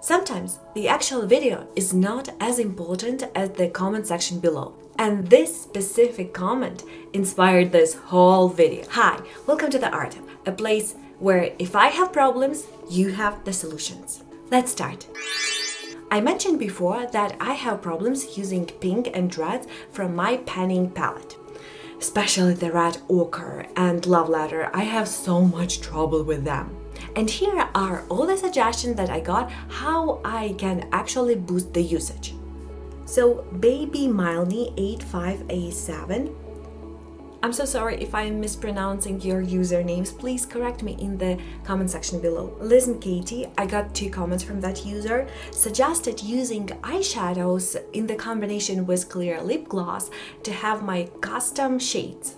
Sometimes the actual video is not as important as the comment section below. And this specific comment inspired this whole video. Hi, welcome to The Art, a place where if I have problems, you have the solutions. Let's start. I mentioned before that I have problems using pink and reds from my panning palette. Especially the red ochre and love letter, I have so much trouble with them. And here are all the suggestions that I got how I can actually boost the usage. So Baby Miley 85A7, I'm so sorry if I'm mispronouncing your usernames, please correct me in the comment section below. Listen Katie, I got 2 comments from that user, suggested using eyeshadows in the combination with clear lip gloss to have my custom shades.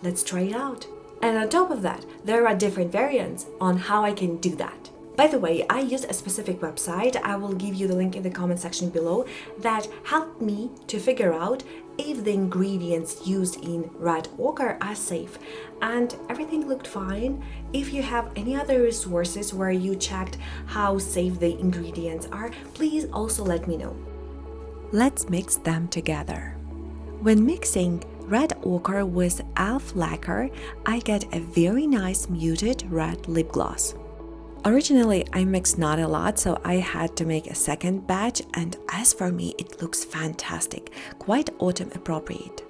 Let's try it out. And on top of that, there are different variants on how I can do that. By the way, I use a specific website, I will give you the link in the comment section below, that helped me to figure out if the ingredients used in red ochre are safe. And everything looked fine. If you have any other resources where you checked how safe the ingredients are, please also let me know. Let's mix them together. When mixing red ochre with e.l.f. lacquer, I get a very nice muted red lip gloss. Originally, I mixed not a lot, so I had to make a second batch, and as for me, it looks fantastic, quite autumn appropriate.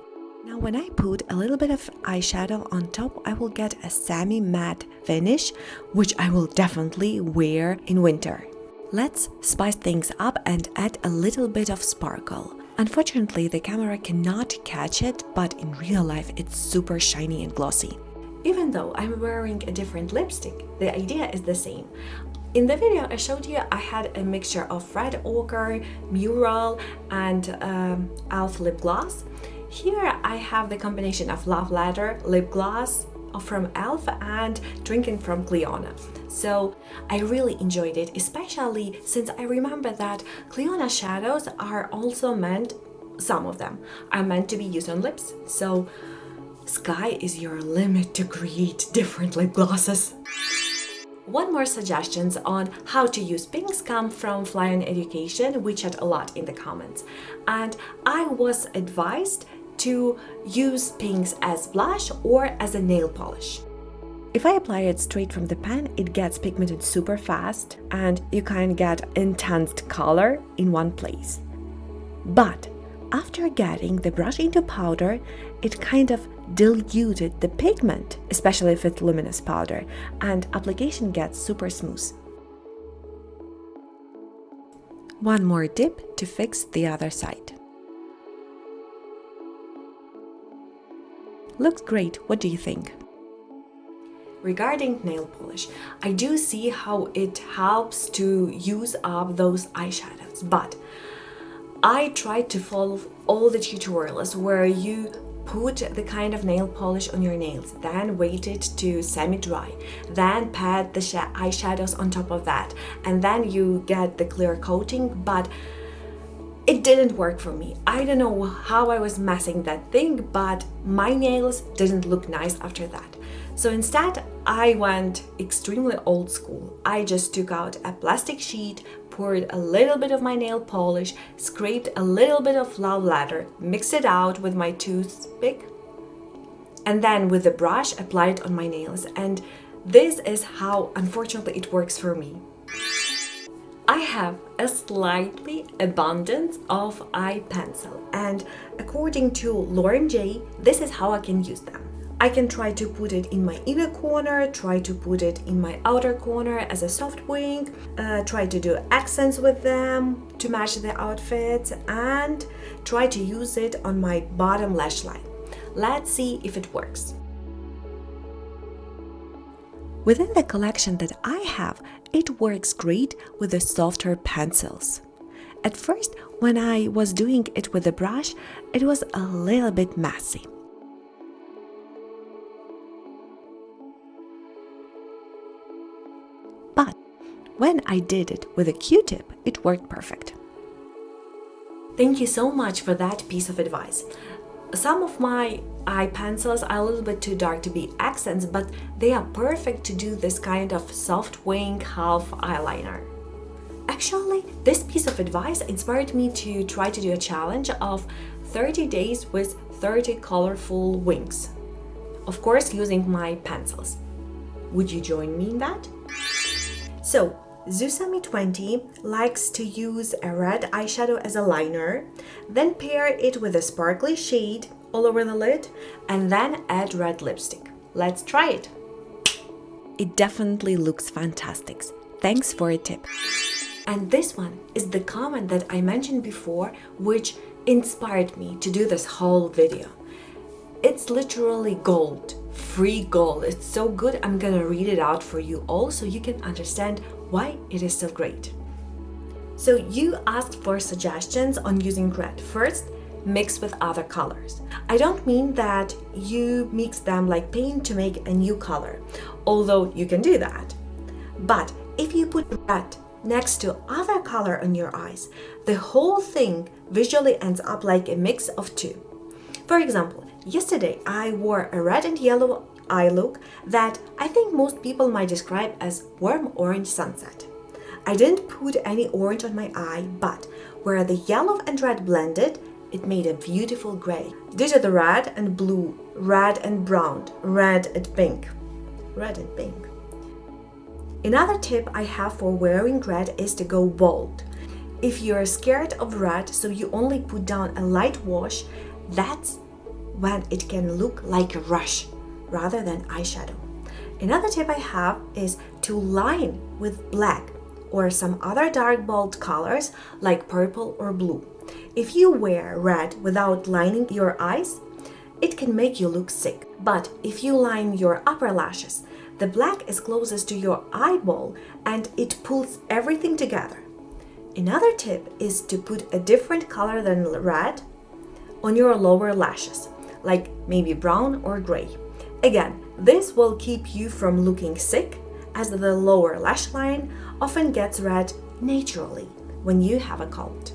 Now when I put a little bit of eyeshadow on top, I will get a semi-matte finish, which I will definitely wear in winter. Let's spice things up and add a little bit of sparkle. Unfortunately, the camera cannot catch it, but in real life, it's super shiny and glossy. Even though I'm wearing a different lipstick, the idea is the same. In the video I showed you, I had a mixture of red ochre, mural, and e.l.f. lip gloss. Here I have the combination of Love Letter lip gloss from e.l.f. and Drinking from Clionadh. So I really enjoyed it, especially since I remember that Clionadh shadows are also meant, some of them, are meant to be used on lips. So sky is your limit to create different lip glosses. One more suggestions on how to use pinks come from Fly On Education, we chat a lot in the comments. And I was advised to use pinks as blush or as a nail polish. If I apply it straight from the pan, it gets pigmented super fast and you can get intense color in one place. But after getting the brush into powder, it kind of diluted the pigment, especially if it's luminous powder, and application gets super smooth. One more dip to fix the other side. Looks great, what do you think? Regarding nail polish, I do see how it helps to use up those eyeshadows, but I tried to follow all the tutorials where you put the kind of nail polish on your nails, then wait it to semi-dry, then pat the eyeshadows on top of that, and then you get the clear coating, but it didn't work for me. I don't know how I was messing that thing, but my nails didn't look nice after that. So instead, I went extremely old school. I just took out a plastic sheet, poured a little bit of my nail polish, scraped a little bit of Love Letter, mixed it out with my toothpick, and then with the brush applied it on my nails. And this is how, unfortunately, it works for me. I have a slightly abundance of eye pencil, and according to Lauren J, this is how I can use them. I can try to put it in my inner corner, try to put it in my outer corner as a soft wing, try to do accents with them to match the outfits, and try to use it on my bottom lash line. Let's see if it works. Within the collection that I have, it works great with the softer pencils. At first, when I was doing it with the brush, it was a little bit messy. But when I did it with a Q-tip, it worked perfect. Thank you so much for that piece of advice. Some of my eye pencils are a little bit too dark to be accents, but they are perfect to do this kind of soft wing half eyeliner. I Actually, this piece of advice inspired me to try to do a challenge of 30 days with 30 colorful wings. Of course, using my pencils. Would you join me in that? So, Zusami20 likes to use a red eyeshadow as a liner, then pair it with a sparkly shade all over the lid, and then add red lipstick. Let's try it. It definitely looks fantastic. Thanks for a tip. And this one is the comment that I mentioned before, which inspired me to do this whole video. It's literally gold, free gold. It's so good. I'm gonna read it out for you all so you can understand why it is so great. So you asked for suggestions on using red. First, mix with other colors. I don't mean that you mix them like paint to make a new color, although you can do that. But if you put red next to other color on your eyes, the whole thing visually ends up like a mix of two. For example, yesterday I wore a red and yellow eye look that I think most people might describe as warm orange sunset. I didn't put any orange on my eye, but where the yellow and red blended, it made a beautiful gray. Due to the red and blue, red and brown, red and pink. Red and pink. Another tip I have for wearing red is to go bold. If you're scared of red, so you only put down a light wash, that's when it can look like a rush rather than eyeshadow. Another tip I have is to line with black or some other dark bold colors like purple or blue. If you wear red without lining your eyes, it can make you look sick. But if you line your upper lashes, the black is closest to your eyeball and it pulls everything together. Another tip is to put a different color than red on your lower lashes, like maybe brown or gray. Again, this will keep you from looking sick, as the lower lash line often gets red naturally when you have a cold.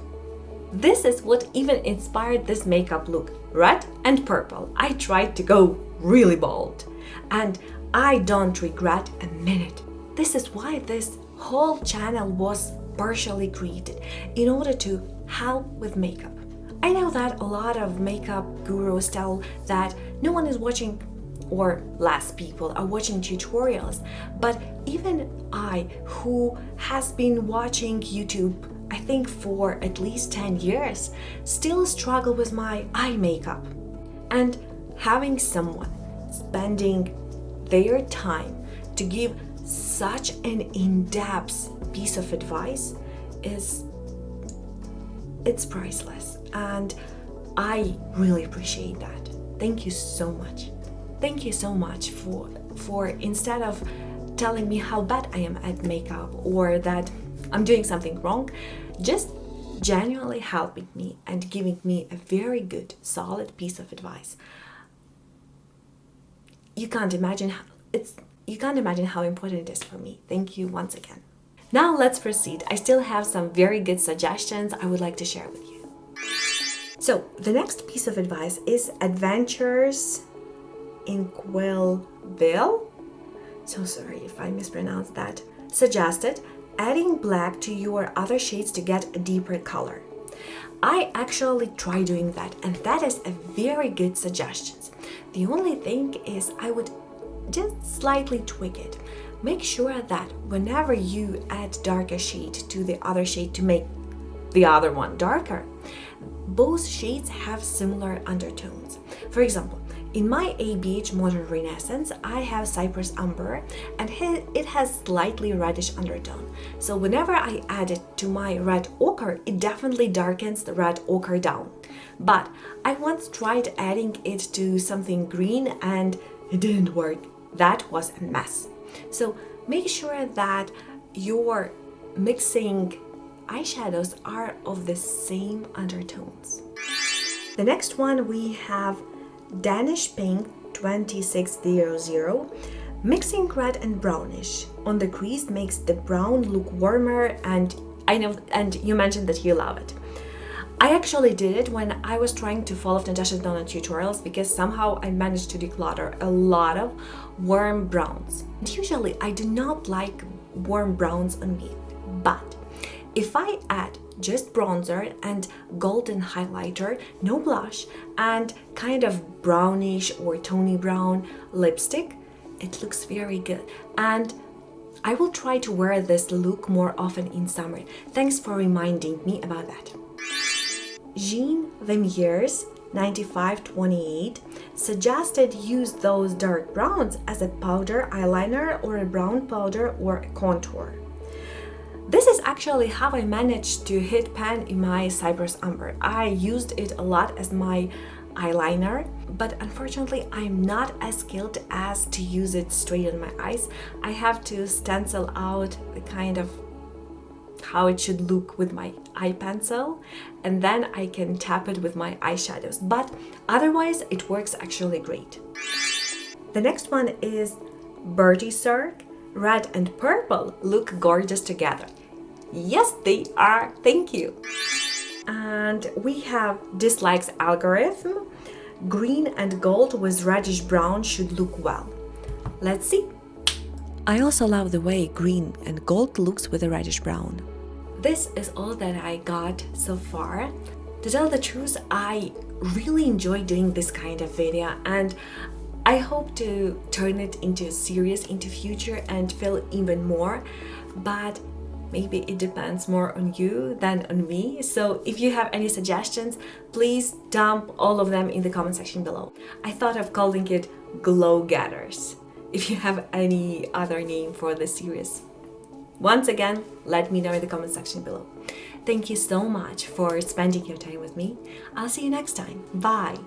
This is what even inspired this makeup look, red and purple. I tried to go really bold, and I don't regret a minute. This is why this whole channel was partially created, in order to help with makeup. I know that a lot of makeup gurus tell that no one is watching, or less people are watching tutorials, but even I, who has been watching YouTube, I think for at least 10 years, still struggle with my eye makeup. And having someone spending their time to give such an in-depth piece of advice it's priceless, and I really appreciate that. Thank you so much. Thank you so much for instead of telling me how bad I am at makeup or that I'm doing something wrong, just genuinely helping me and giving me a very good, solid piece of advice. You can't imagine how important it is for me. Thank you once again. Now let's proceed. I still have some very good suggestions I would like to share with you. So the next piece of advice is Adventures in Quillville. So sorry if I mispronounced that. Suggested adding black to your other shades to get a deeper color. I actually try doing that, and that is a very good suggestion. The only thing is I would just slightly tweak it. Make sure that whenever you add darker shade to the other shade to make the other one darker, both shades have similar undertones. For example, in my ABH Modern Renaissance, I have Cypress Umber, and it has slightly reddish undertone. So whenever I add it to my red ochre, it definitely darkens the red ochre down. But I once tried adding it to something green and it didn't work. That was a mess. So make sure that your mixing eyeshadows are of the same undertones. The next one we have Danish Pink 2600. Mixing red and brownish on the crease makes the brown look warmer, and I know, and you mentioned that you love it. I actually did it when I was trying to follow Natasha Denona tutorials, because somehow I managed to declutter a lot of warm browns. And usually I do not like warm browns on me, but If I add just bronzer and golden highlighter, no blush, and kind of brownish or tony brown lipstick, it looks very good. And I will try to wear this look more often in summer. Thanks for reminding me about that. Jean Vermeers 9528 suggested use those dark browns as a powder eyeliner or a brown powder or a contour. This is actually how I managed to hit pan in my Cypress Umber. I used it a lot as my eyeliner, but unfortunately I'm not as skilled as to use it straight on my eyes. I have to stencil out the kind of how it should look with my eye pencil, and then I can tap it with my eyeshadows, but otherwise it works actually great. The next one is Bertie Sark. Red and purple look gorgeous together. Yes, they are. Thank you. And we have Dislikes Algorithm. Green and gold with reddish brown should look well. Let's see. I also love the way green and gold looks with a reddish brown. This is all that I got so far. To tell the truth, I really enjoy doing this kind of video, and I hope to turn it into a series into future and film even more, but maybe it depends more on you than on me. So if you have any suggestions, please dump all of them in the comment section below. I thought of calling it Glow Getters, if you have any other name for this series. Once again, let me know in the comment section below. Thank you so much for spending your time with me. I'll see you next time. Bye!